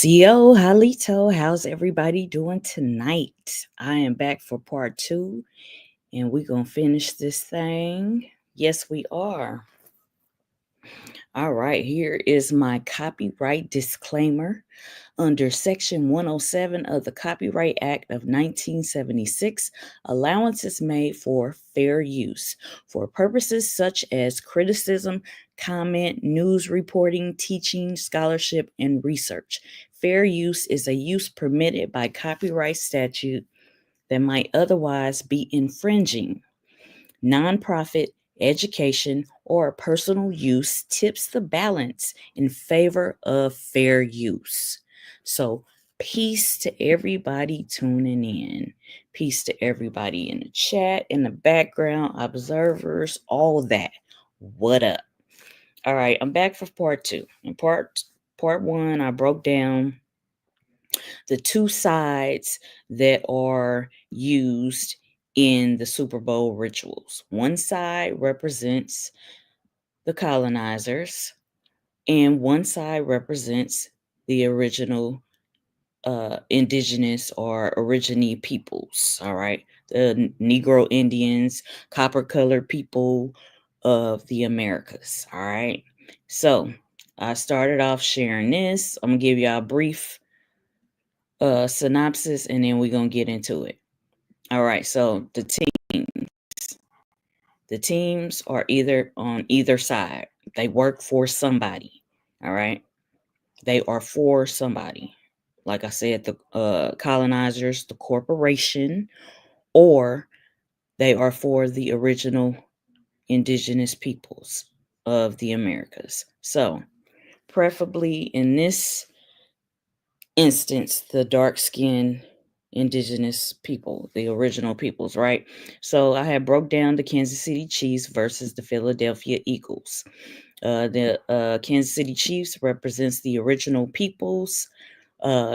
Yo, Halito, how's everybody doing tonight? I am back for part two, and we're going to finish this thing. Yes, we are. All right, here is my copyright disclaimer. Under Section 107 of the Copyright Act of 1976, allowance is made for fair use for purposes such as criticism, comment, news reporting, teaching, scholarship, and research. Fair use is a use permitted by copyright statute that might otherwise be infringing. Nonprofit, education, or personal use tips the balance in favor of fair use. So, peace to everybody tuning in. Peace to everybody in the chat, in the background, observers, all that. What up? All right, I'm back for part two. In part one, I broke down the two sides that are used in the SuperbOWL rituals. One side represents the colonizers, and one side represents the original indigenous or origine peoples. All right, the NegroeIndians, copper-colored people of the Americas. All right, so I started off sharing this. I'm gonna give you a brief synopsis, and then we're gonna get into it. All right, so the teams are either on either side. They work for somebody. All right, they are for somebody. Like I said, the colonizers, the corporation, or they are for the original indigenous peoples of the Americas. So, preferably in this instance, the dark-skinned indigenous people, the original peoples, right? So I have broke down the Kansas City Chiefs versus the Philadelphia Eagles. The Kansas City Chiefs represents the original peoples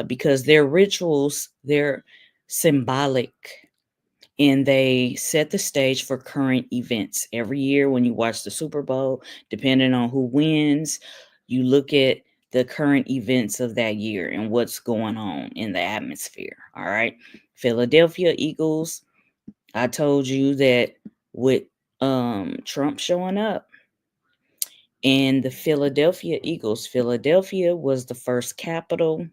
because their rituals, they're symbolic, and they set the stage for current events. Every year when you watch the Super Bowl, depending on who wins, you look at the current events of that year and what's going on in the atmosphere. All right. Philadelphia Eagles, I told you that with Trump showing up, and the Philadelphia Eagles, Philadelphia was the first capital,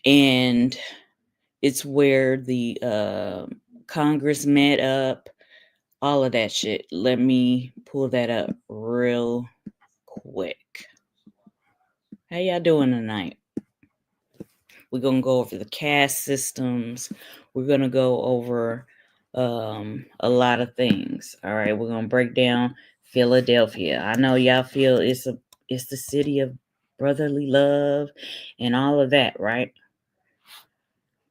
and it's where the Congress met up, all of that shit. Let me pull that up real quick. How y'all doing tonight? We're going to go over the caste systems. We're going to go over a lot of things. All right, we're going to break down Philadelphia. I know y'all feel it's the city of brotherly love and all of that, right?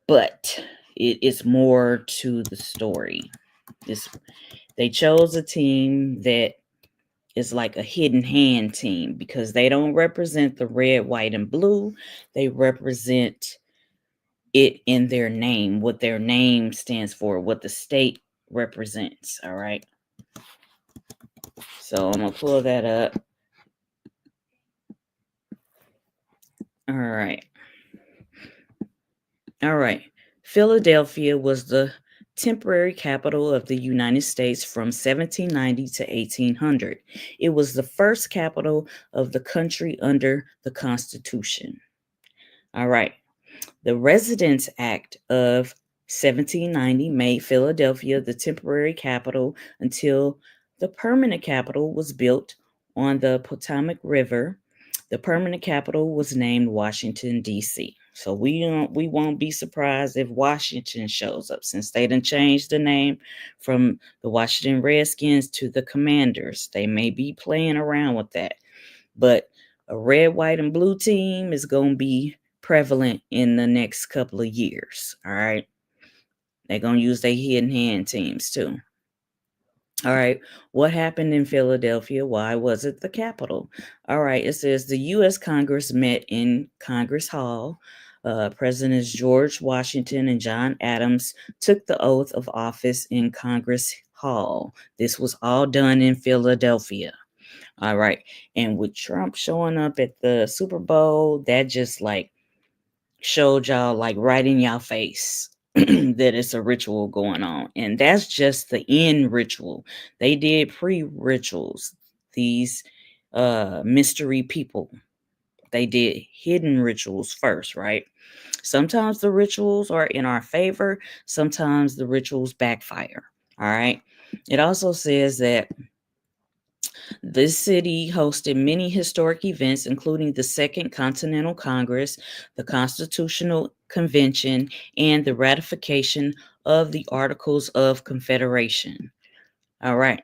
But it is more to the story. They chose a team that is like a hidden hand team because they don't represent the red, white, and blue. They represent it in their name, what their name stands for, what the state represents. All right. So I'm going to pull that up. All right. Philadelphia was the temporary capital of the United States from 1790 to 1800. It was the first capital of the country under the Constitution. All right. The Residence Act of 1790 made Philadelphia the temporary capital until the permanent capital was built on the Potomac River. The permanent capital was named Washington, D.C. So we won't be surprised if Washington shows up, since they done changed the name from the Washington Redskins to the Commanders. They may be playing around with that. But a red, white, and blue team is going to be prevalent in the next couple of years. All right. They're going to use their hidden hand teams too. All right. What happened in Philadelphia? Why was it the capital? All right. It says the U.S. Congress met in Congress Hall. Presidents George Washington and John Adams took the oath of office in Congress Hall. This was all done in Philadelphia. All right. And with Trump showing up at the Super Bowl, that just like showed y'all like right in y'all face that it's a ritual going on. And that's just the end ritual. They did pre-rituals. These mystery people, they did hidden rituals first, right? Sometimes the rituals are in our favor, sometimes the rituals backfire. All right. It also says that this city hosted many historic events, including the Second Continental Congress, the Constitutional Convention, and the ratification of the Articles of Confederation. All right.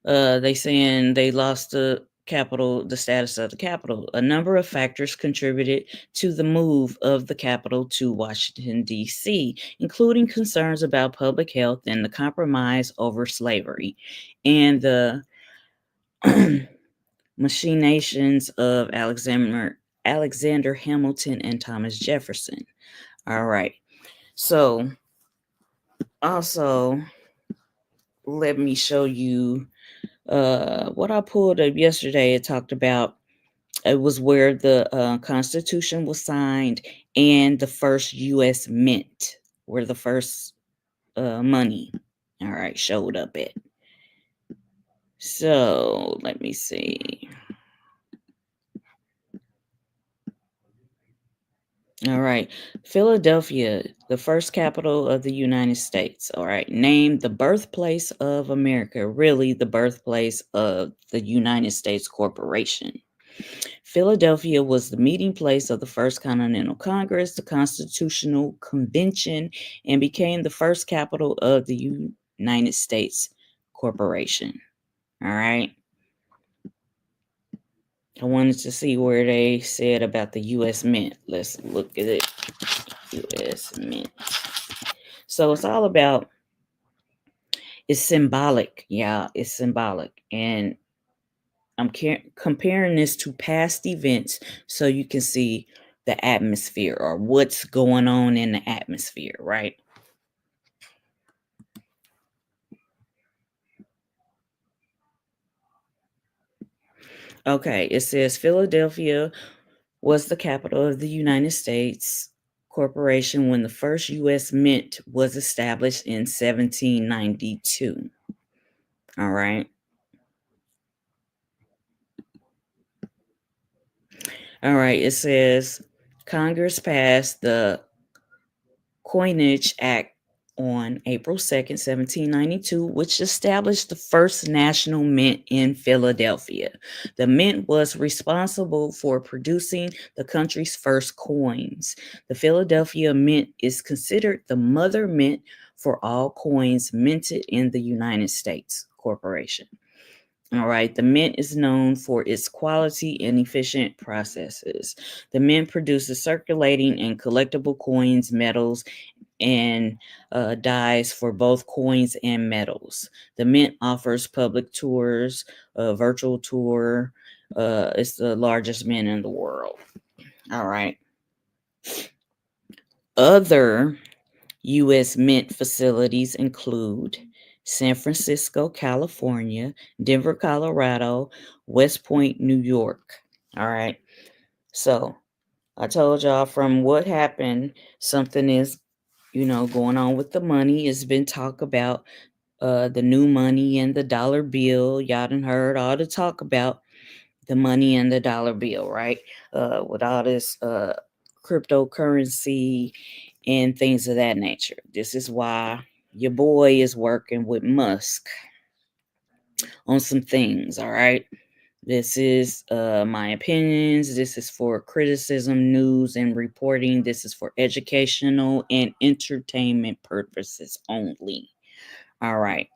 They saying they lost the capital, the status of the capital. A number of factors contributed to the move of the capital to Washington, D.C., including concerns about public health and the compromise over slavery, and the machinations of Alexander Hamilton and Thomas Jefferson. All right. So also let me show you what I pulled up yesterday. It talked about it was where the Constitution was signed and the first U.S. Mint, where the first money, all right, showed up at. So let me see. All right. Philadelphia, the first capital of the United States. All right. Named the birthplace of America, really the birthplace of the United States Corporation. Philadelphia was the meeting place of the First Continental Congress, the Constitutional Convention, and became the first capital of the United States Corporation. All right. I wanted to see where they said about the U.S. Mint. Let's look at it. U.S. Mint. So it's all about, it's symbolic. Yeah, it's symbolic. And I'm comparing this to past events so you can see the atmosphere or what's going on in the atmosphere, right? Okay, it says Philadelphia was the capital of the United States Corporation when the first U.S. Mint was established in 1792. All right. All right. It says Congress passed the Coinage Act on April 2nd, 1792, which established the first national mint in Philadelphia. The mint was responsible for producing the country's first coins. The Philadelphia Mint is considered the mother mint for all coins minted in the United States Corporation. All right, the mint is known for its quality and efficient processes. The mint produces circulating and collectible coins, metals, and dies for both coins and metals. The mint offers public tours, a virtual tour. It's the largest mint in the world. All right. Other U.S. Mint facilities include San Francisco, California, Denver, Colorado, West Point, New York. All right. So I told y'all from what happened, something is, going on with the money. It's been talk about the new money and the dollar bill. Y'all done heard all the talk about the money and the dollar bill, right? With all this cryptocurrency and things of that nature. This is why your boy is working with Musk on some things, all right? This is my opinions. This is for criticism, news, and reporting. This is for educational and entertainment purposes only. All right.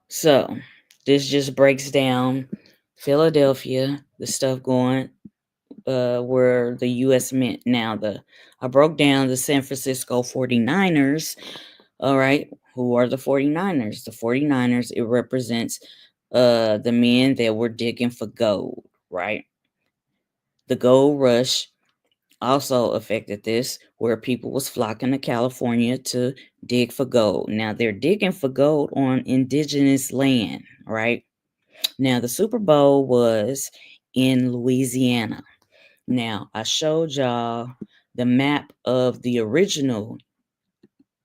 So this just breaks down Philadelphia, the stuff going where the U.S. Mint. Now, I broke down the San Francisco 49ers. All right. Who are the 49ers? The 49ers, it represents the men that were digging for gold, right? The gold rush also affected this, where people was flocking to California to dig for gold. Now they're digging for gold on indigenous land, right? Now the Super Bowl was in Louisiana. Now I showed y'all the map of the original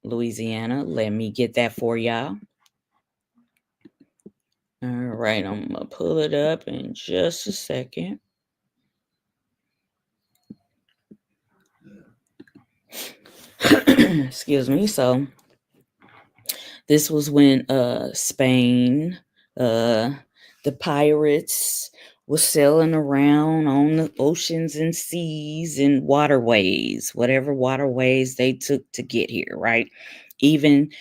Louisiana. Let me get that for y'all. All right, I'm gonna pull it up in just a second. Excuse me. So this was when Spain, the pirates was sailing around on the oceans and seas and waterways, whatever waterways they took to get here, right? Even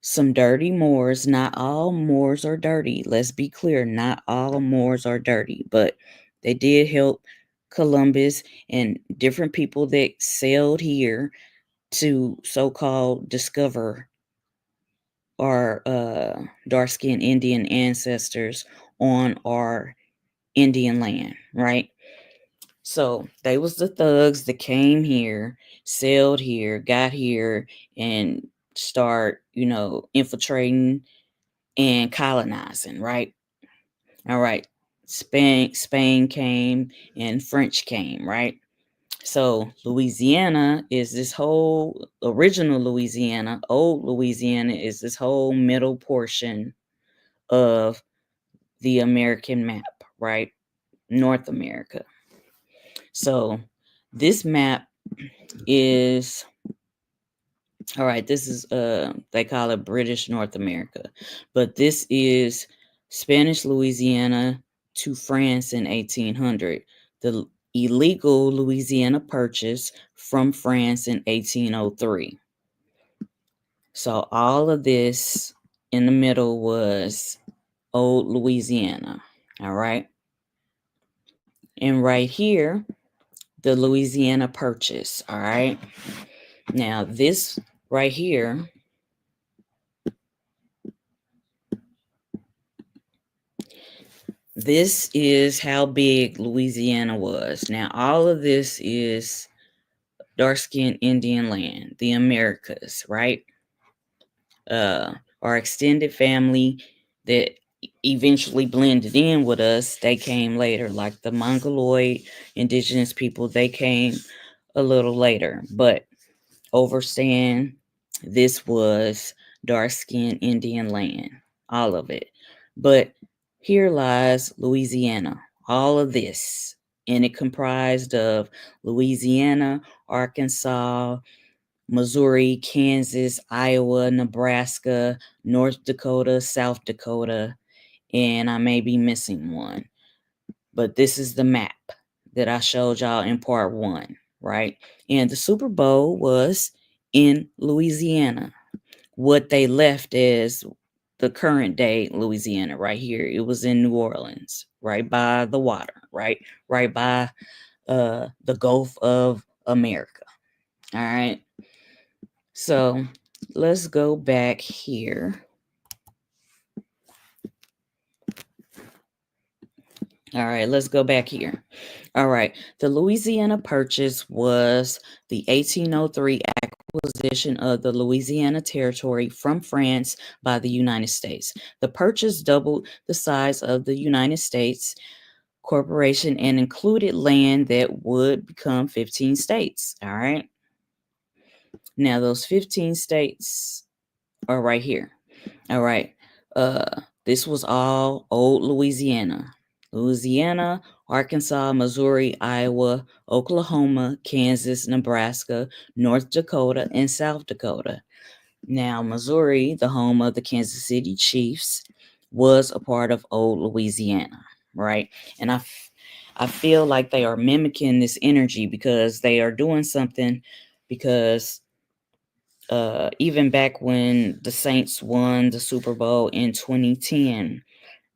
some dirty Moors. Not all Moors are dirty. Let's be clear, not all Moors are dirty, but they did help Columbus and different people that sailed here to so-called discover our dark-skinned Indian ancestors on our Indian land, right? So they was the thugs that came here, sailed here, got here, and start, infiltrating and colonizing, right? All right. Spain came and French came, right? So Louisiana is this whole original Louisiana, old Louisiana is this whole middle portion of the American map, right? North America. So this map is all right, this is they call it British North America. But this is Spanish Louisiana to France in 1800. The illegal Louisiana Purchase from France in 1803. So all of this in the middle was old Louisiana. All right. And right here, the Louisiana Purchase. All right. Now, this right here, this is how big Louisiana was. Now, all of this is dark-skinned Indian land, the Americas, right? Our extended family that eventually blended in with us, they came later, like the Mongoloid indigenous people, they came a little later. But overstand, this was dark-skinned Indian land, all of it. But here lies Louisiana, all of this. And it comprised of Louisiana, Arkansas, Missouri, Kansas, Iowa, Nebraska, North Dakota, South Dakota, and I may be missing one. But this is the map that I showed y'all in part 1, right? And the Super Bowl was in Louisiana. What they left is the current day Louisiana right here. It was in New Orleans, right by the water, right by the Gulf of America. All right. So let's go back here. All right, let's go back here. All right, the Louisiana Purchase was the 1803 acquisition of the Louisiana Territory from France by the United States. The purchase doubled the size of the United States Corporation and included land that would become 15 states. All right. Now, those 15 states are right here. All right. This was all old Louisiana. Louisiana, Arkansas, Missouri, Iowa, Oklahoma, Kansas, Nebraska, North Dakota, and South Dakota. Now, Missouri, the home of the Kansas City Chiefs, was a part of old Louisiana, right? And I feel like they are mimicking this energy because they are doing something because even back when the Saints won the Super Bowl in 2010,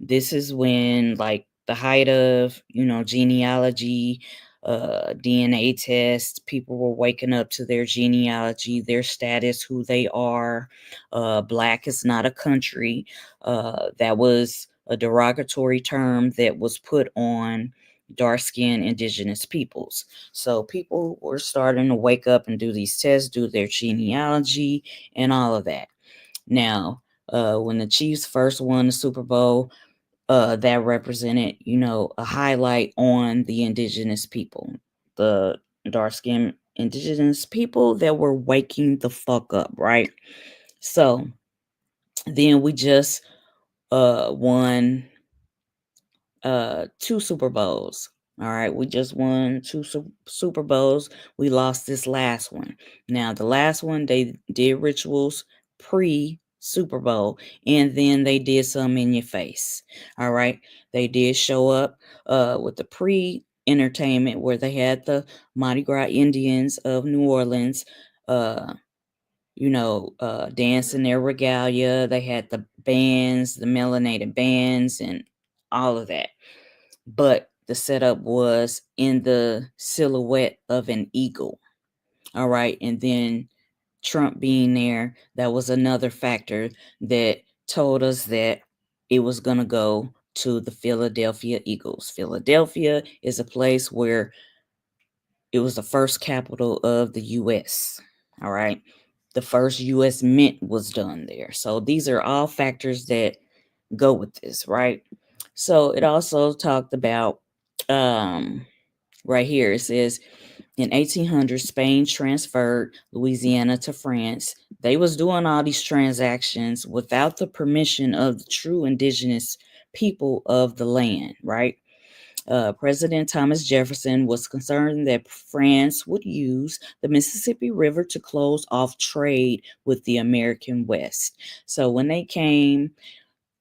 this is when like the height of, genealogy, DNA tests, people were waking up to their genealogy, their status, who they are. Black is not a country. That was a derogatory term that was put on, dark-skinned indigenous peoples. So people were starting to wake up and do these tests, do their genealogy and all of that. Now, when the Chiefs first won the Super Bowl, that represented, a highlight on the indigenous people, the dark-skinned indigenous people that were waking the fuck up, right? So then we just won two Super Bowls. All right, we just won two Super Bowls. We lost this last one. Now, the last one, they did rituals pre Super Bowl, and then they did some in your face. All right, they did show up with the pre entertainment where they had the Mardi Gras Indians of New Orleans. Dance in their regalia. They had the bands, the melanated bands, and all of that. But the setup was in the silhouette of an eagle. All right. And then Trump being there, that was another factor that told us that it was going to go to the Philadelphia Eagles. Philadelphia is a place where it was the first capital of the U.S. All right. The first U.S. mint was done there. So these are all factors that go with this, right? So it also talked about right here. It says in 1800, Spain transferred Louisiana to France. They was doing all these transactions without the permission of the true indigenous people of the land, right? President Thomas Jefferson was concerned that France would use the Mississippi River to close off trade with the American West. So when they came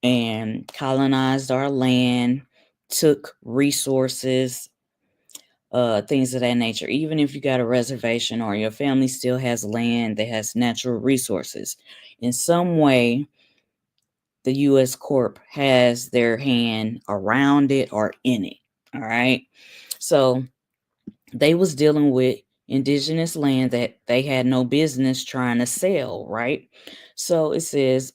and colonized our land, took resources, things of that nature, even if you got a reservation or your family still has land that has natural resources, in some way, the U.S. Corp has their hand around it or in it. All right. So they was dealing with indigenous land that they had no business trying to sell, right? So it says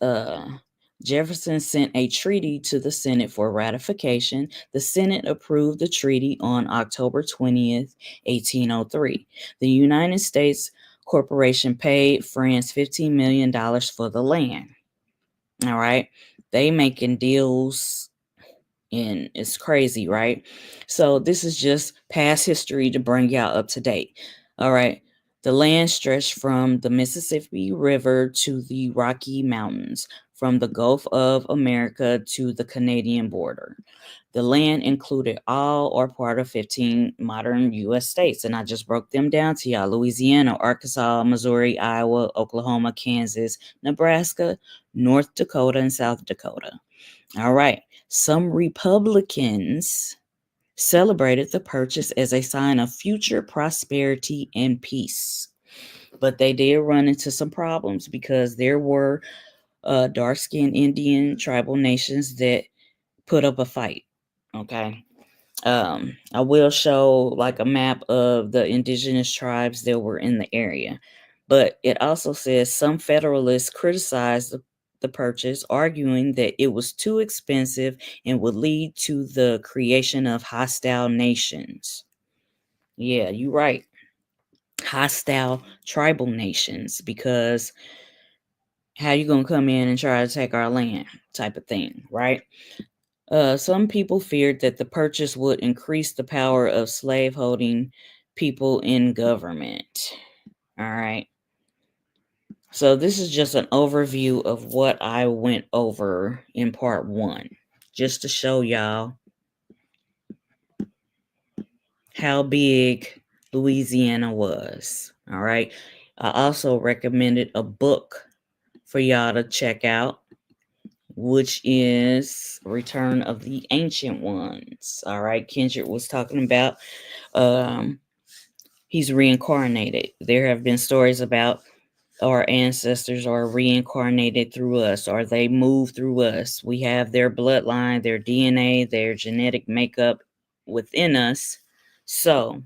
Jefferson sent a treaty to the Senate for ratification. The Senate approved the treaty on October 20th, 1803. The United States Corporation paid France $15 million for the land. All right. They making deals and it's crazy, right? So this is just past history to bring y'all up to date. All right. The land stretched from the Mississippi River to the Rocky Mountains, from the Gulf of America to the Canadian border. The land included all or part of 15 modern U.S. states, and I just broke them down to y'all: Louisiana, Arkansas, Missouri, Iowa, Oklahoma, Kansas, Nebraska, North Dakota, and South Dakota. All right. Some Republicans celebrated the purchase as a sign of future prosperity and peace. But they did run into some problems because there were dark-skinned Indian tribal nations that put up a fight. Okay. I will show like a map of the indigenous tribes that were in the area. But it also says some Federalists criticized the purchase, arguing that it was too expensive and would lead to the creation of hostile nations. Yeah, you're right. Hostile tribal nations, because how you gonna come in and try to take our land type of thing, right? Some people feared that the purchase would increase the power of slaveholding people in government. All right. So this is just an overview of what I went over in part 1, just to show y'all how big Louisiana was. All right. I also recommended a book for y'all to check out, which is Return of the Ancient Ones. All right. Kendrick was talking about he's reincarnated. There have been stories about our ancestors are reincarnated through us, or they move through us. We have their bloodline, their DNA, their genetic makeup within us. So,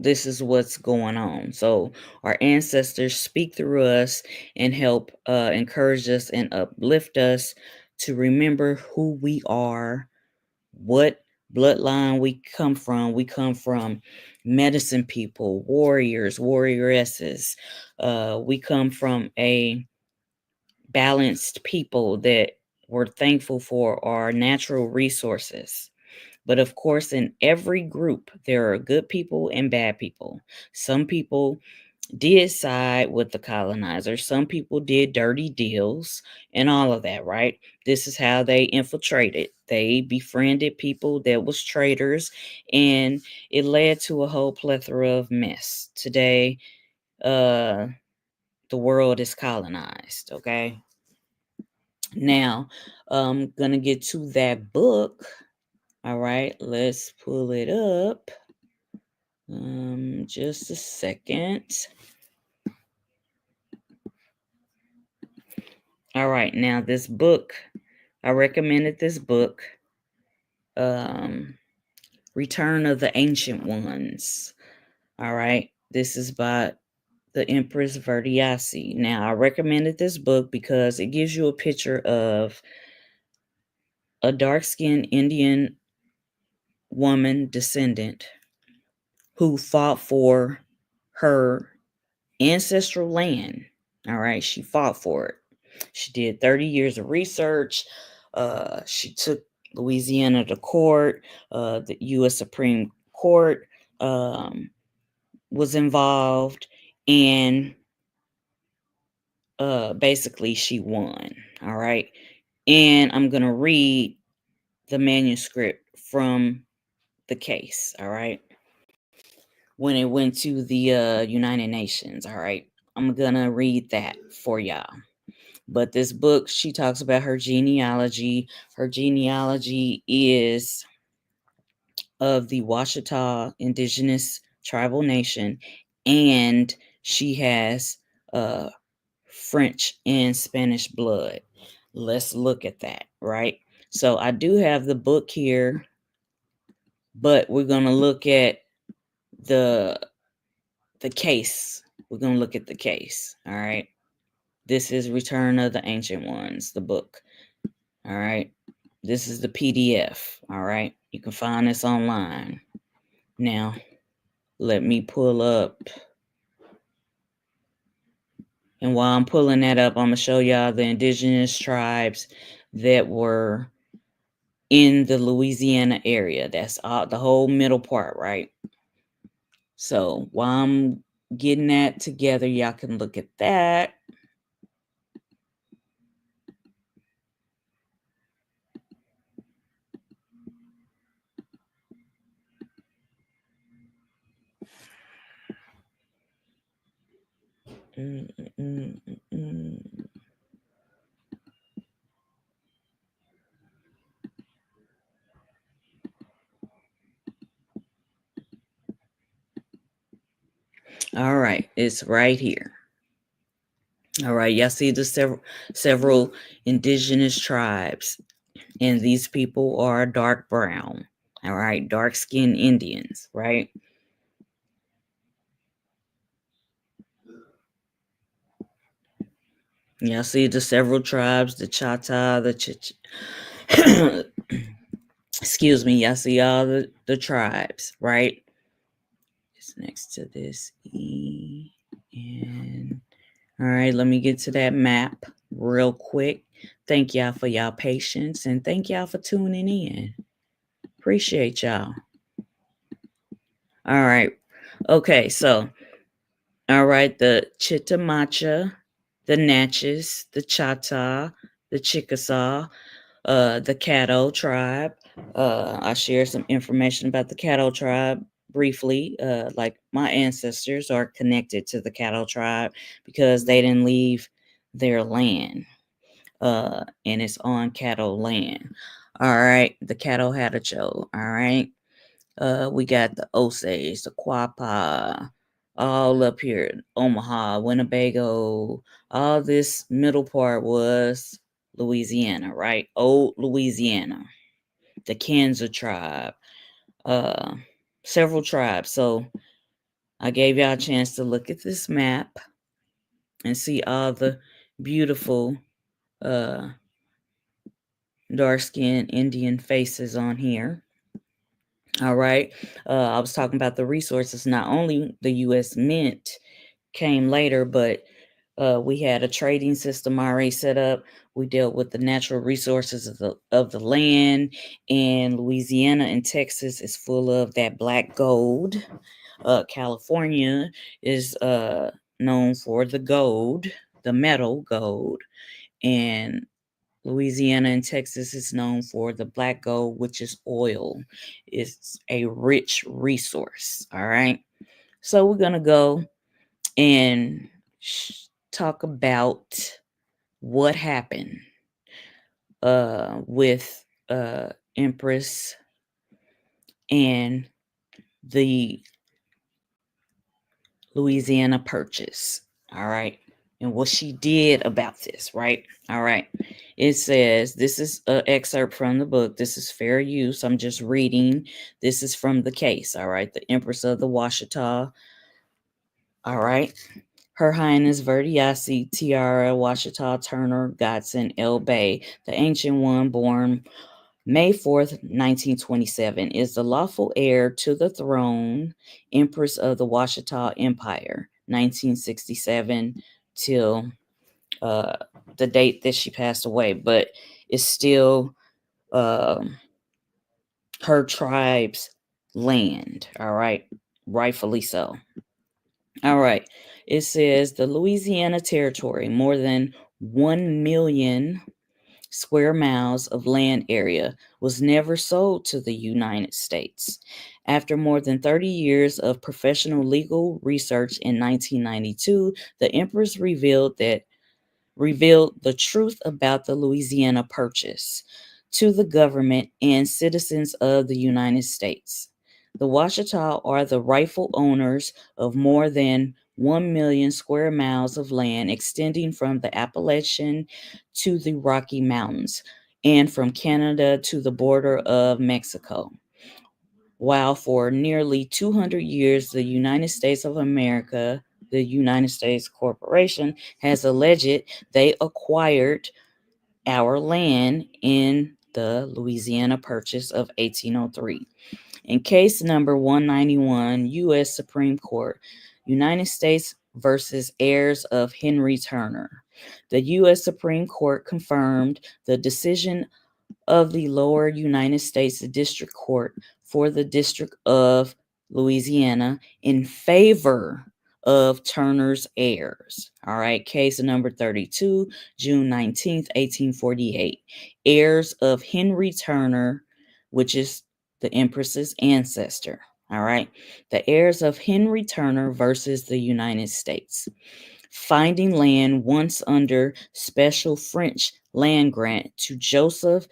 this is what's going on. So our ancestors speak through us and help encourage us and uplift us to remember who we are, what bloodline we come from. We come from medicine people, warriors, warrioresses. We come from a balanced people that were thankful for our natural resources. But of course, in every group, there are good people and bad people. Some people did side with the colonizers. Some people did dirty deals and all of that, right? This is how they infiltrated. They befriended people that was traitors, and it led to a whole plethora of mess. Today, the world is colonized, okay? Now, I'm going to get to that book. All right, let's pull it up. Just a second. All right, now this book, I recommended this book, Return of the Ancient Ones. All right, this is by the Empress Verdiasi. Now, I recommended this book because it gives you a picture of a dark-skinned Indian woman descendant who fought for her ancestral land. All right, she fought for it. She did 30 years of research. She took Louisiana to court. The U.S. Supreme Court was involved, and basically she won. All right, and I'm gonna read the manuscript from the case. All right, when it went to the United Nations. All right, I'm gonna read that for y'all. But this book, she talks about her genealogy. Her genealogy is of the Washitaw indigenous tribal nation, and she has French and Spanish blood. Let's look at that, right? So I do have the book here, but we're going to look at the case. We're going to look at the case, all right? This is Return of the Ancient Ones, the book. All right. This is the PDF. All right. You can find this online. Now, let me pull up. And while I'm pulling that up, I'm going to show y'all the indigenous tribes that were in the Louisiana area. That's all, the whole middle part, right? So while I'm getting that together, y'all can look at that. All right, it's right here. All right, y'all see the several indigenous tribes, and these people are dark brown. All right, dark-skinned Indians, right? Y'all see the several tribes, the Chatot, the excuse me, y'all see all the tribes, right? It's next to this E. And all right, let me get to that map real quick. Thank y'all for y'all patience, and thank y'all for tuning in. Appreciate y'all. All right. Okay, so all right, the Chitimacha, the Natchez, the Chatot, the Chickasaw, the Caddo tribe. I share some information about the Caddo tribe briefly. Like my ancestors are connected to the Caddo tribe because they didn't leave their land. And it's on Caddo land. All right, the Caddo Hadacho. All right. We got the Osage, the Quapa, all up here, Omaha, Winnebago. All this middle part was Louisiana, right? Old Louisiana, the Kansas tribe, several tribes. So I gave y'all a chance to look at this map and see all the beautiful dark-skinned Indian faces on here. All right. I was talking about the resources. Not only the U.S. Mint came later, but we had a trading system already set up. We dealt with the natural resources of the land, and Louisiana and Texas is full of that black gold. California is known for the gold, the metal gold, and Louisiana and Texas is known for the black gold, which is oil. It's a rich resource. All right. So we're going to go and talk about what happened with Empress and the Louisiana Purchase. All right. And what she did about this, right? All right. It says, this is an excerpt from the book. This is fair use. I'm just reading. This is from the case. All right. The Empress of the Washitaw. All right. Her Highness Verdiasi Tiara Washitaw Turner Godson L. Bay, the Ancient One, born May 4th, 1927, is the lawful heir to the throne, Empress of the Washitaw Empire, 1967 till the date that she passed away, but it's still her tribe's land, all right? Rightfully so. All right. It says the Louisiana Territory, more than 1 million square miles of land area, was never sold to the United States. After more than 30 years of professional legal research in 1992, the Empress revealed the truth about the Louisiana Purchase to the government and citizens of the United States. The Washitaw are the rightful owners of more than 1 million square miles of land extending from the Appalachian to the Rocky Mountains and from Canada to the border of Mexico. While for nearly 200 years, the United States of America, the United States Corporation, has alleged they acquired our land in the Louisiana Purchase of 1803. In case number 191, U.S. Supreme Court, United States versus heirs of Henry Turner. The U.S. Supreme Court confirmed the decision of the lower United States District Court for the District of Louisiana in favor of Turner's heirs. All right, case number 32, June 19th, 1848. Heirs of Henry Turner, which is the Empress's ancestor. All right, the heirs of Henry Turner versus the United States. Finding land once under special French land grant to Joseph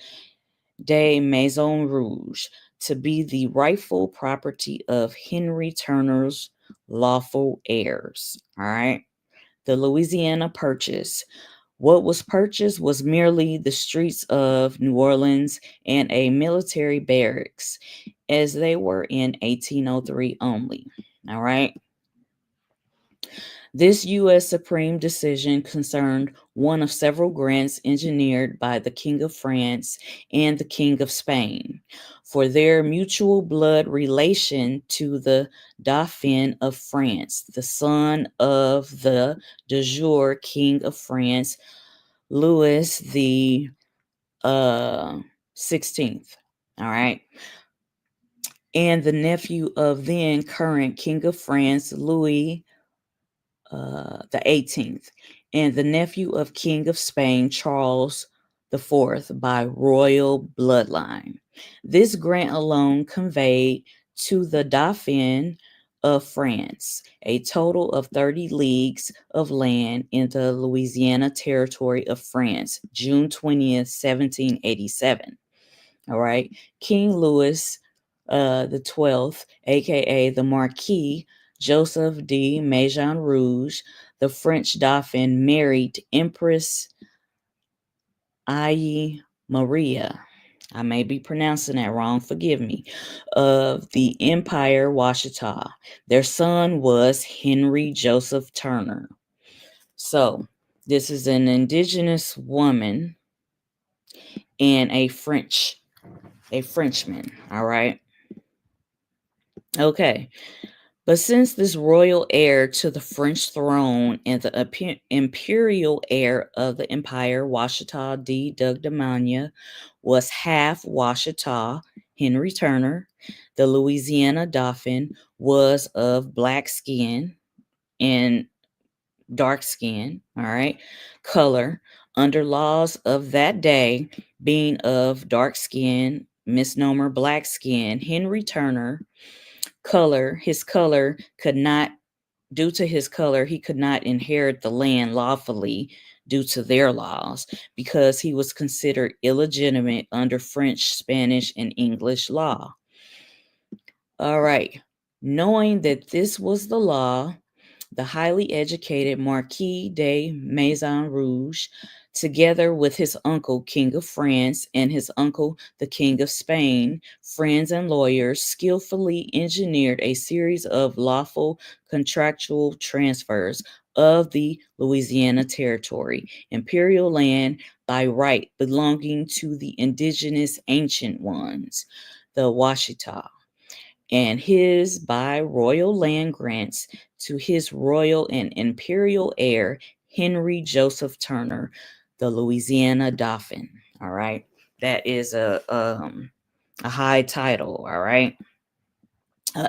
de Maison Rouge to be the rightful property of Henry Turner's lawful heirs. All right. The Louisiana Purchase. What was purchased was merely the streets of New Orleans and a military barracks, as they were in 1803 only. All right. This U.S. Supreme decision concerned one of several grants engineered by the King of France and the King of Spain for their mutual blood relation to the Dauphin of France, the son of the de jure King of France, Louis the 16th. All right. And the nephew of then current King of France, Louis the 18th, and the nephew of King of Spain, Charles IV, by royal bloodline. This grant alone conveyed to the Dauphin of France a total of 30 leagues of land in the Louisiana Territory of France, June 20th, 1787. All right. King Louis the 12th, aka the Marquis Joseph de Maison Rouge, the French Dauphin, married Empress Aye Maria. I may be pronouncing that wrong, forgive me, of the Empire Washitaw. Their son was Henry Joseph Turner. So, this is an indigenous woman and a Frenchman, all right? Okay. But since this royal heir to the French throne and the imperial heir of the empire, Washitaw de Dugdamania, was half Washitaw, Henry Turner, the Louisiana Dauphin was of black skin and dark skin, all right, color, under laws of that day, being of dark skin, misnomer black skin, Henry Turner, his color could not, due to his color, he could not inherit the land lawfully due to their laws because he was considered illegitimate under French, Spanish, and English law. All right. Knowing that this was the law, the highly educated Marquis de Maison Rouge, together with his uncle, King of France, and his uncle, the King of Spain, friends and lawyers, skillfully engineered a series of lawful contractual transfers of the Louisiana Territory, imperial land by right belonging to the indigenous ancient ones, the Washitaw, and his by royal land grants to his royal and imperial heir, Henry Joseph Turner, the Louisiana Dauphin. All right. That is a high title. All right.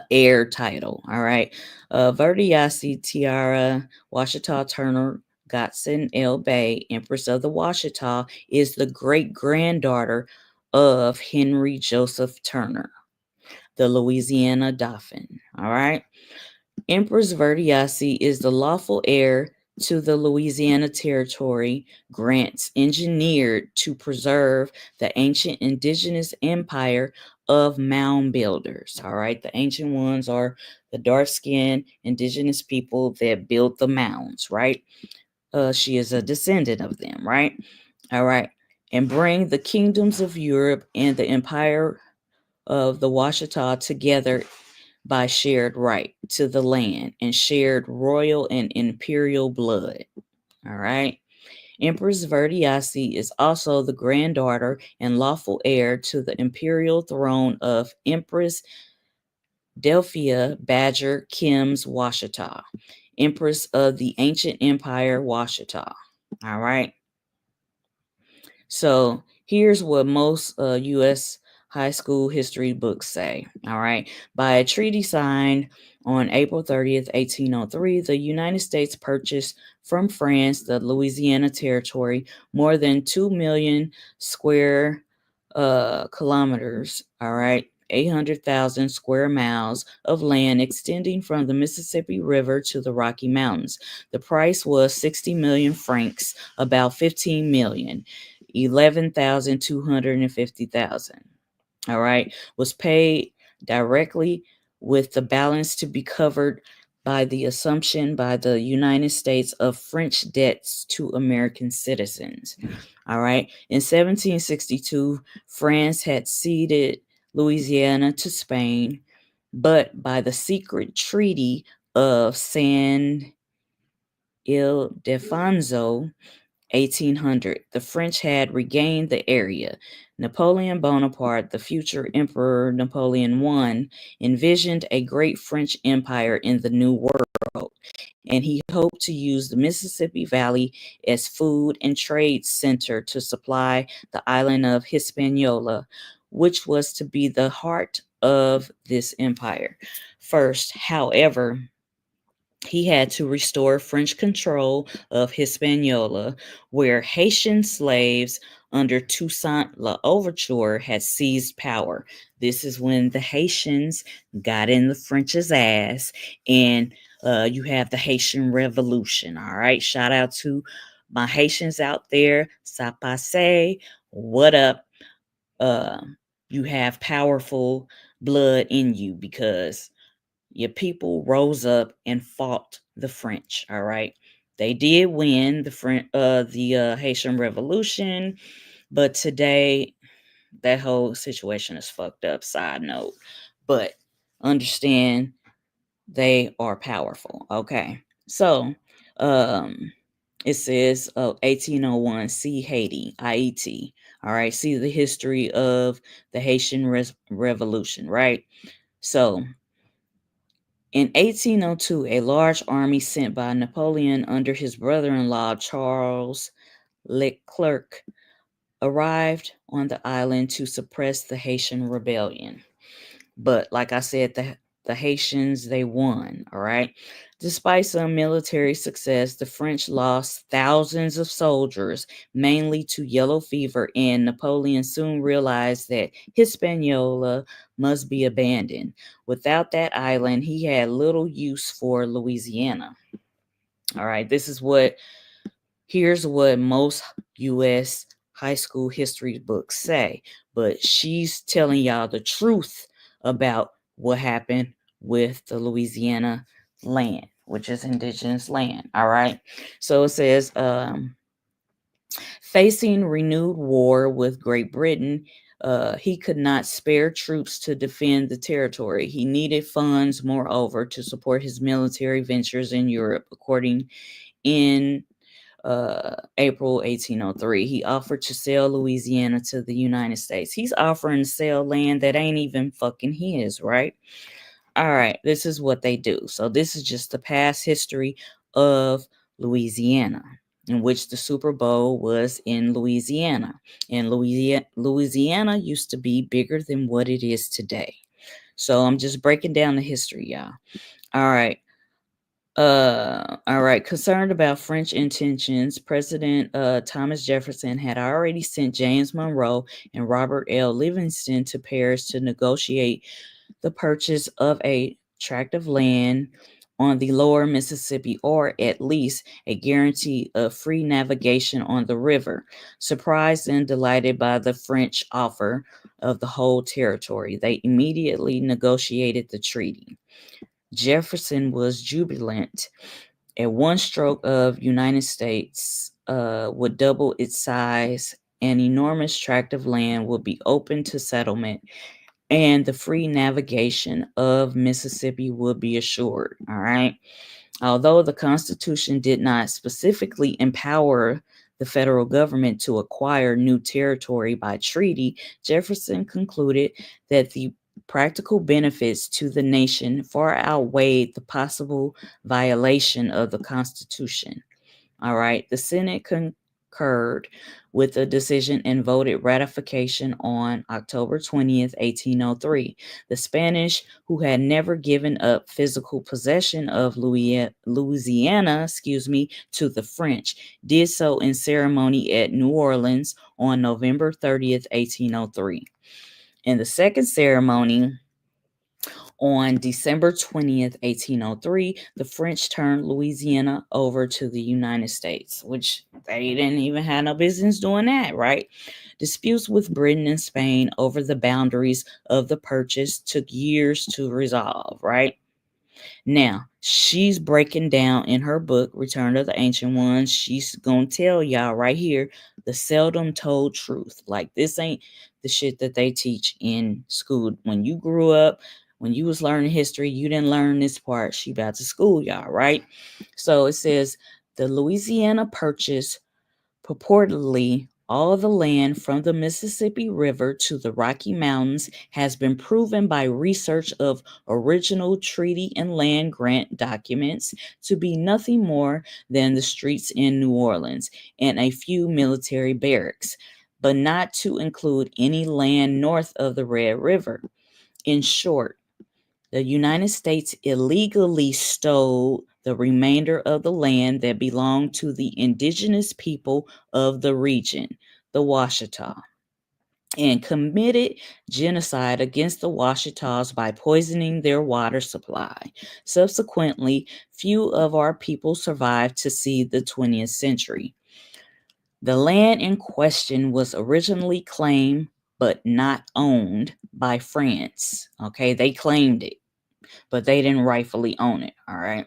Heir title. All right. Verdiasi Tiara, Washitaw Turner, Godson L. Bay, Empress of the Washitaw, is the great granddaughter of Henry Joseph Turner, the Louisiana Dauphin. All right. Empress Verdiasi is the lawful heir to the Louisiana Territory grants engineered to preserve the ancient indigenous empire of mound builders. All right. The ancient ones are the dark-skinned indigenous people that built the mounds, right? She is a descendant of them, right? All right. And bring the kingdoms of Europe and the empire of the Washitaw together by shared right to the land and shared royal and imperial blood. All right. Empress Verdiasi is also the granddaughter and lawful heir to the imperial throne of Empress Delphia Badger Kim's Washitaw, Empress of the ancient empire Washitaw. All right. So here's what most U.S. high school history books say. All right. By a treaty signed on April 30th, 1803, the United States purchased from France the Louisiana Territory, more than 2 million square kilometers. All right. 800,000 square miles of land extending from the Mississippi River to the Rocky Mountains. The price was 60 million francs, about 15 million. 11,250,000. All right, was paid directly, with the balance to be covered by the assumption by the United States of French debts to American citizens. All right, in 1762, France had ceded Louisiana to Spain, but by the secret treaty of San Ildefonso, 1800, the French had regained the area. Napoleon Bonaparte, the future Emperor Napoleon I, envisioned a great French empire in the New World, and he hoped to use the Mississippi Valley as food and trade center to supply the island of Hispaniola, which was to be the heart of this empire. First, however, he had to restore French control of Hispaniola, where Haitian slaves under Toussaint L'Ouverture had seized power. This is when the Haitians got in the French's ass, and you have the Haitian Revolution. All right, shout out to my Haitians out there. Ça passe, what up? Uh, you have powerful blood in you because your people rose up and fought the French. All right, they did win the Haitian Revolution, but today that whole situation is fucked up, side note. But understand they are powerful. Okay. So, it says 1801, see Haiti, IET. All right. See the history of the Haitian Revolution, right? So, in 1802, a large army sent by Napoleon under his brother in law, Charles Leclerc, arrived on the island to suppress the Haitian rebellion. But like I said, the Haitians, they won, all right? Despite some military success, the French lost thousands of soldiers, mainly to yellow fever, and Napoleon soon realized that Hispaniola must be abandoned. Without that island, he had little use for Louisiana. All right, here's what most U.S. high school history books say, but she's telling y'all the truth about what happened with the Louisiana land, which is indigenous land. All right. So it says, facing renewed war with Great Britain, he could not spare troops to defend the territory. He needed funds, moreover, to support his military ventures in Europe. According in April 1803, he offered to sell Louisiana to the United States. He's offering to sell land that ain't even fucking his, right? All right, this is what they do. So this is just the past history of Louisiana, in which the Super Bowl was in Louisiana. And Louisiana used to be bigger than what it is today. So I'm just breaking down the history, y'all. All right. All right. Concerned about French intentions, President Thomas Jefferson had already sent James Monroe and Robert L. Livingston to Paris to negotiate the purchase of a tract of land on the lower Mississippi, or at least a guarantee of free navigation on the river. Surprised and delighted by the French offer of the whole territory, they immediately negotiated the treaty. Jefferson was jubilant. At one stroke of United States would double its size, an enormous tract of land would be open to settlement, and the free navigation of Mississippi would be assured. All right. Although the Constitution did not specifically empower the federal government to acquire new territory by treaty, Jefferson concluded that the practical benefits to the nation far outweighed the possible violation of the Constitution. All right. The Senate concurred with the decision and voted ratification on October 20th, 1803. The Spanish, who had never given up physical possession of Louisiana, to the French, did so in ceremony at New Orleans on November 30th, 1803. In the second ceremony, on December 20th, 1803, the French turned Louisiana over to the United States, which they didn't even have no business doing that, right? Disputes with Britain and Spain over the boundaries of the purchase took years to resolve, right? Now, she's breaking down in her book, Return of the Ancient Ones. She's going to tell y'all right here the seldom told truth. Like, this ain't the shit that they teach in school. When you grew up, when you was learning history, you didn't learn this part. She about to school y'all, right? So it says, the Louisiana Purchase purportedly all the land from the Mississippi River to the Rocky Mountains has been proven by research of original treaty and land grant documents to be nothing more than the streets in New Orleans and a few military barracks, but not to include any land north of the Red River. In short, the United States illegally stole the remainder of the land that belonged to the indigenous people of the region, the Washitaw, and committed genocide against the Washitaws by poisoning their water supply. Subsequently, few of our people survived to see the 20th century. The land in question was originally claimed but not owned by France. Okay, they claimed it, but they didn't rightfully own it. All right.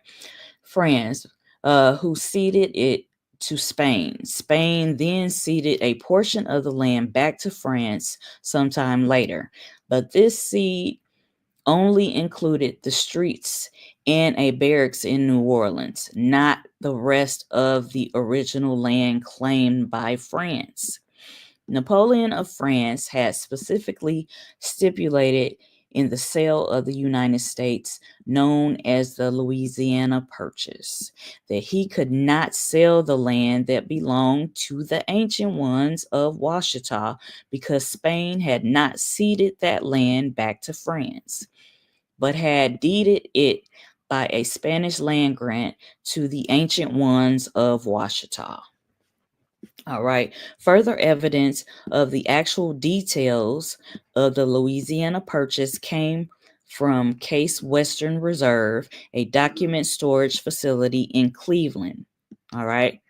France, who ceded it to Spain. Spain then ceded a portion of the land back to France sometime later, but this cede only included the streets and a barracks in New Orleans, not the rest of the original land claimed by France. Napoleon of France had specifically stipulated in the sale of the United States, known as the Louisiana Purchase, that he could not sell the land that belonged to the ancient ones of Washitaw because Spain had not ceded that land back to France, but had deeded it by a Spanish land grant to the ancient ones of Washitaw. All right. Further evidence of the actual details of the Louisiana Purchase came from Case Western Reserve, a document storage facility in Cleveland. All right.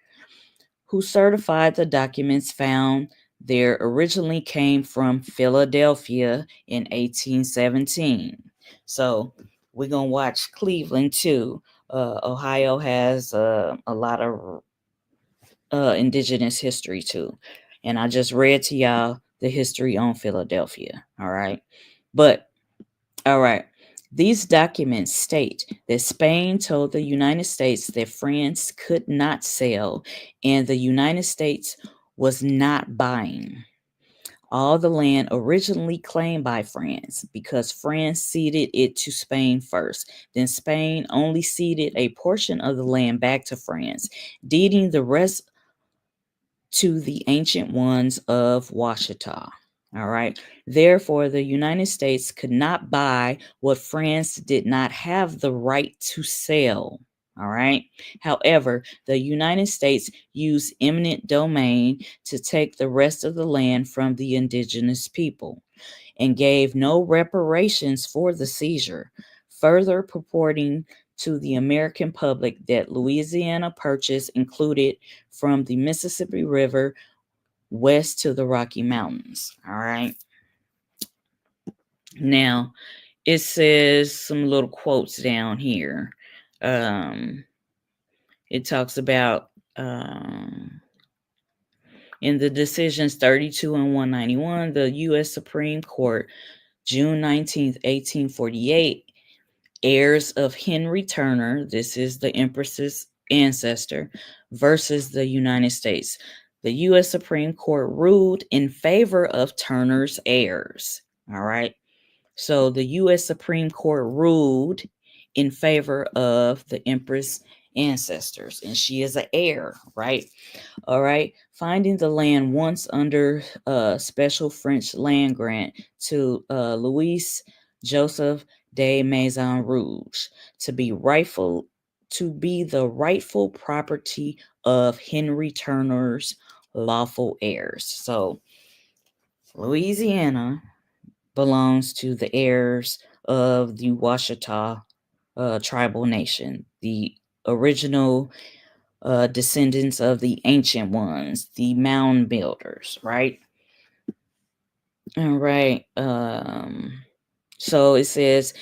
Who certified the documents found there originally came from Philadelphia in 1817. So we're going to watch Cleveland too. Ohio has a lot of indigenous history too. And I just read to y'all the history on Philadelphia. All right. But, all right. These documents state that Spain told the United States that France could not sell and the United States was not buying all the land originally claimed by France because France ceded it to Spain first. Then Spain only ceded a portion of the land back to France, deeding the rest to the ancient ones of Washita. All right. Therefore, the United States could not buy what France did not have the right to sell. All right. However, the United States used eminent domain to take the rest of the land from the indigenous people and gave no reparations for the seizure, further purporting to the American public that Louisiana Purchase included from the Mississippi River west to the Rocky Mountains. All right. Now, it says some little quotes down here. It talks about in the decisions 32 and 191, the U.S. Supreme Court, June 19th, 1848, heirs of Henry Turner, this is the Empress's ancestor, versus the United States. The U.S. Supreme Court ruled in favor of Turner's heirs. All right. So the U.S. Supreme Court ruled in favor of the Empress ancestors, and she is an heir, right? All right. Finding the land once under a special French land grant to Louis Joseph de Maison Rouge to be the rightful property of Henry Turner's lawful heirs. So Louisiana belongs to the heirs of the Washitaw tribal nation, the original descendants of the ancient ones, the mound builders, right? All right. So it says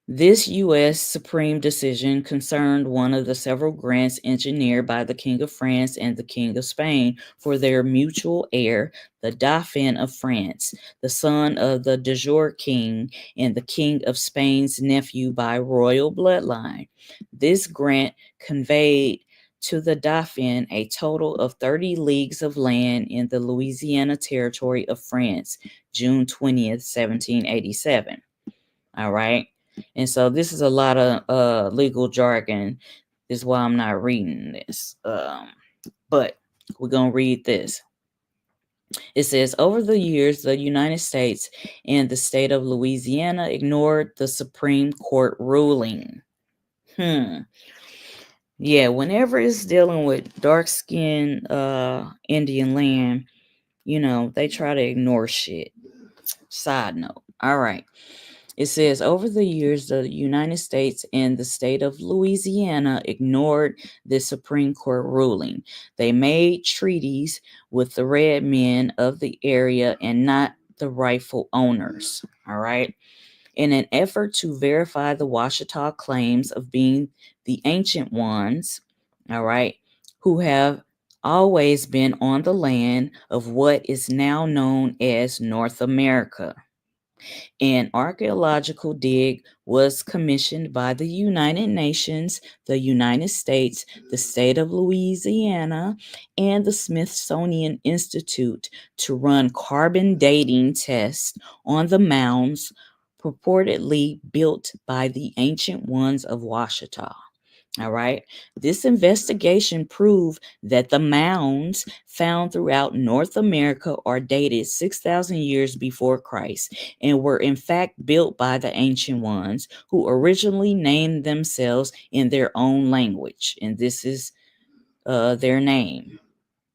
this U.S. Supreme decision concerned one of the several grants engineered by the King of France and the King of Spain for their mutual heir, the Dauphin of France, the son of the de jure king and the King of Spain's nephew by royal bloodline. This grant conveyed to the Dauphin a total of 30 leagues of land in the Louisiana territory of France, June 20th, 1787. All right. And so this is a lot of legal jargon. This is why I'm not reading this. But we're going to read this. It says, over the years, the United States and the state of Louisiana ignored the Supreme Court ruling. Yeah, whenever it's dealing with dark-skinned Indian land, they try to ignore shit. Side note. All right. It says, over the years, the United States and the state of Louisiana ignored the Supreme Court ruling. They made treaties with the red men of the area and not the rightful owners. All right. In an effort to verify the Washita claims of being the ancient ones, all right, who have, always been on the land of what is now known as North America. An archaeological dig was commissioned by the United Nations, the United States, the state of Louisiana, and the Smithsonian Institute to run carbon dating tests on the mounds purportedly built by the ancient ones of Washitaw. All right. This investigation proved that the mounds found throughout North America are dated 6,000 years before Christ and were in fact built by the ancient ones who originally named themselves in their own language. And this is their name.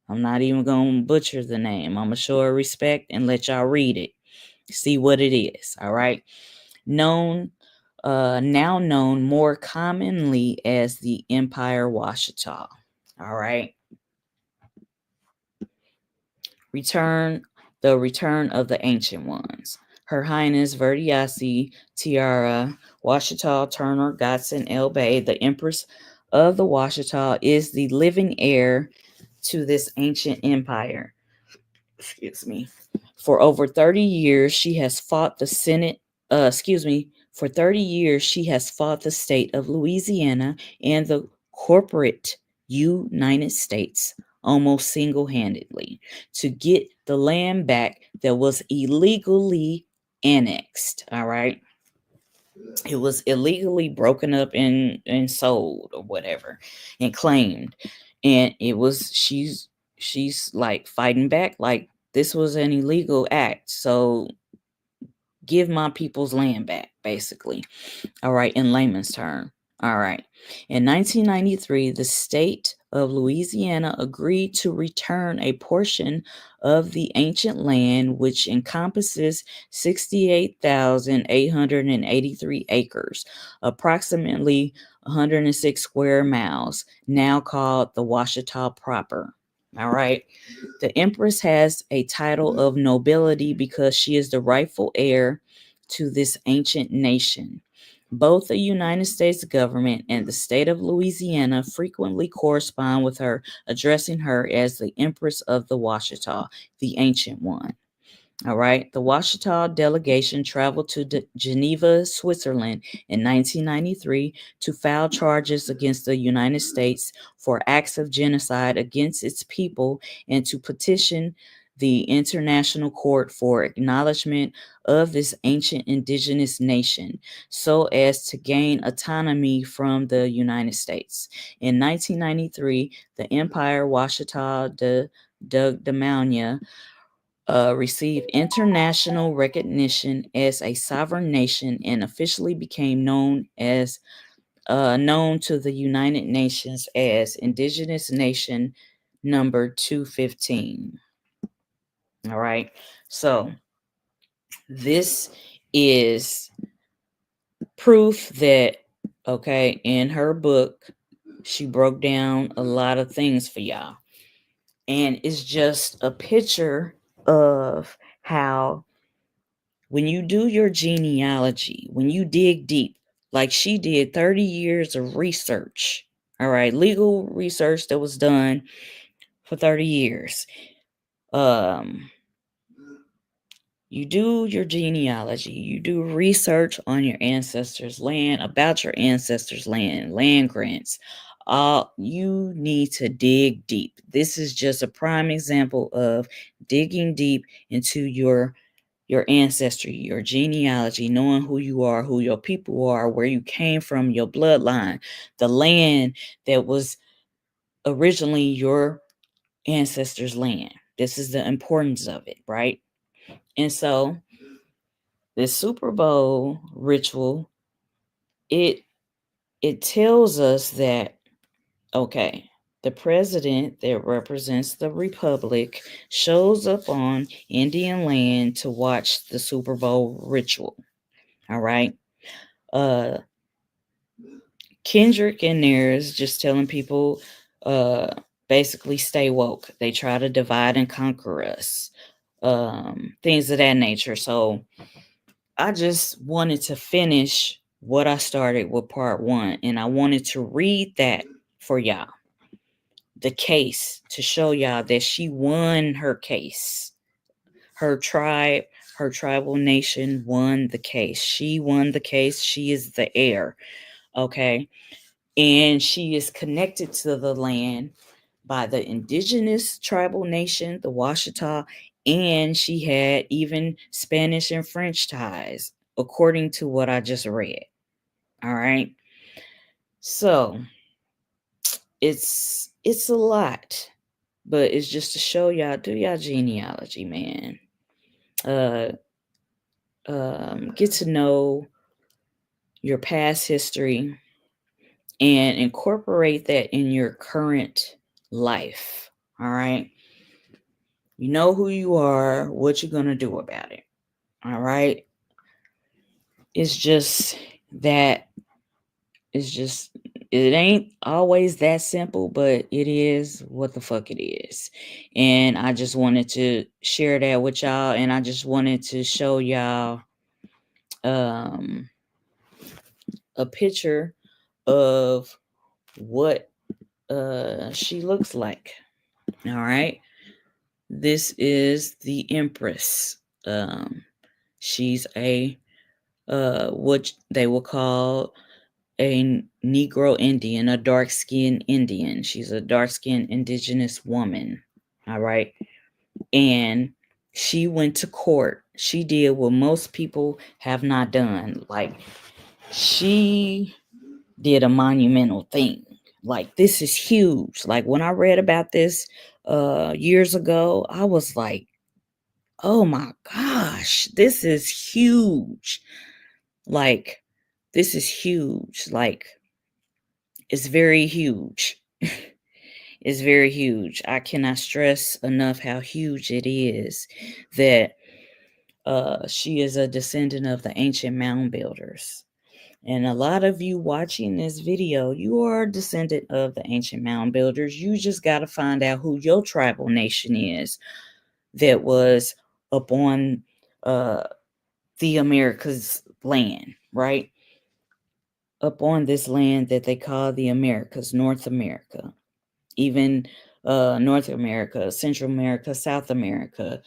I'm not even going to butcher the name. I'm going to show respect and let y'all read it. See what it is. All right. Now known more commonly as the Empire Washitaw. All right. The return of the ancient ones. Her Highness Verdiasi Tiara Washitaw Turner Godson El Bay, the Empress of the Washitaw, is the living heir to this ancient empire. Excuse me. For over 30 years, she has fought the Senate. For 30 years, she has fought the state of Louisiana and the corporate United States almost single-handedly to get the land back that was illegally annexed. All right. It was illegally broken up and sold or whatever and claimed. And it was she's like fighting back like this was an illegal act. So give my people's land back, basically. All right, in layman's term. All right. In 1993, the state of Louisiana agreed to return a portion of the ancient land, which encompasses 68,883 acres, approximately 106 square miles, now called the Washitaw proper. All right. The Empress has a title of nobility because she is the rightful heir to this ancient nation. Both the United States government and the state of Louisiana frequently correspond with her, addressing her as the Empress of the Washitaw, the ancient one. All right. The Washitaw delegation traveled to Geneva, Switzerland in 1993 to file charges against the United States for acts of genocide against its people and to petition the International Court for acknowledgement of this ancient indigenous nation so as to gain autonomy from the United States. In 1993, the Empire Washitaw de Dagdamania received international recognition as a sovereign nation and officially became known to the United Nations as Indigenous Nation number 215. All right. So this is proof that, okay, in her book, she broke down a lot of things for y'all. And it's just a picture of how when you do your genealogy, when you dig deep, like she did 30 years of research, all right, legal research that was done for 30 years. You do your genealogy, you do research on your ancestors' land, about your ancestors' land grants. You need to dig deep. This is just a prime example of digging deep into your ancestry, your genealogy, knowing who you are, who your people are, where you came from, your bloodline, the land that was originally your ancestors' land. This is the importance of it, right? And so this Super Bowl ritual, it tells us that, okay, the president that represents the republic shows up on Indian land to watch the Super Bowl ritual. All right. Kendrick in there is just telling people basically stay woke. They try to divide and conquer us. Things of that nature. So I just wanted to finish what I started with part 1, and I wanted to read that for y'all. the case to show y'all that she won her case. Her tribe, her tribal nation won the case. She won the case. She is the heir. Okay. And she is connected to the land by the indigenous tribal nation, the Washitaw, and she had even Spanish and French ties, according to what I just read. All right. So it's a lot, but it's just to show y'all, do y'all genealogy, man. Get to know your past history and incorporate that in your current life. All right. You know who you are, what you're going to do about it. All right. It's just that, it ain't always that simple, but it is what the fuck it is. And I just wanted to share that with y'all. And I just wanted to show y'all a picture of what she looks like. All right. This is the Empress. She's a what they will call a NegroeIndian, a dark-skinned Indian. She's a dark-skinned indigenous woman. All right. And she went to court. She did what most people have not done. Like, she did a monumental thing. Like, this is huge. Like, when I read about this years ago, I was like, oh my gosh, this is huge. Like, this is huge. Like, it's very huge. It's very huge. I cannot stress enough how huge it is that she is a descendant of the ancient mound builders. And a lot of you watching this video, you are a descendant of the ancient mound builders. You just got to find out who your tribal nation is that was up on the Americas land, right? Up on this land that they call the Americas, North America, even North America, Central America, South America.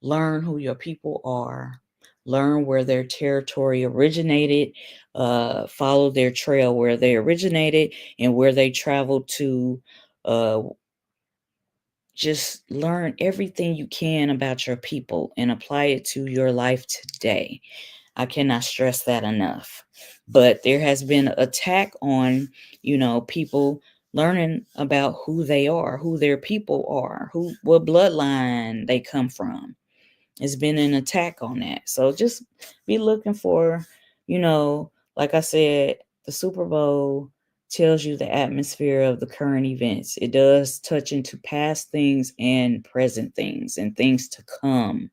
Learn who your people are. Learn where their territory originated. Follow their trail where they originated and where they traveled to. Just learn everything you can about your people and apply it to your life today. I cannot stress that enough. But there has been an attack on, people learning about who they are, who their people are, what bloodline they come from. It's been an attack on that. So just be looking for, like I said, the Super Bowl tells you the atmosphere of the current events. It does touch into past things and present things and things to come.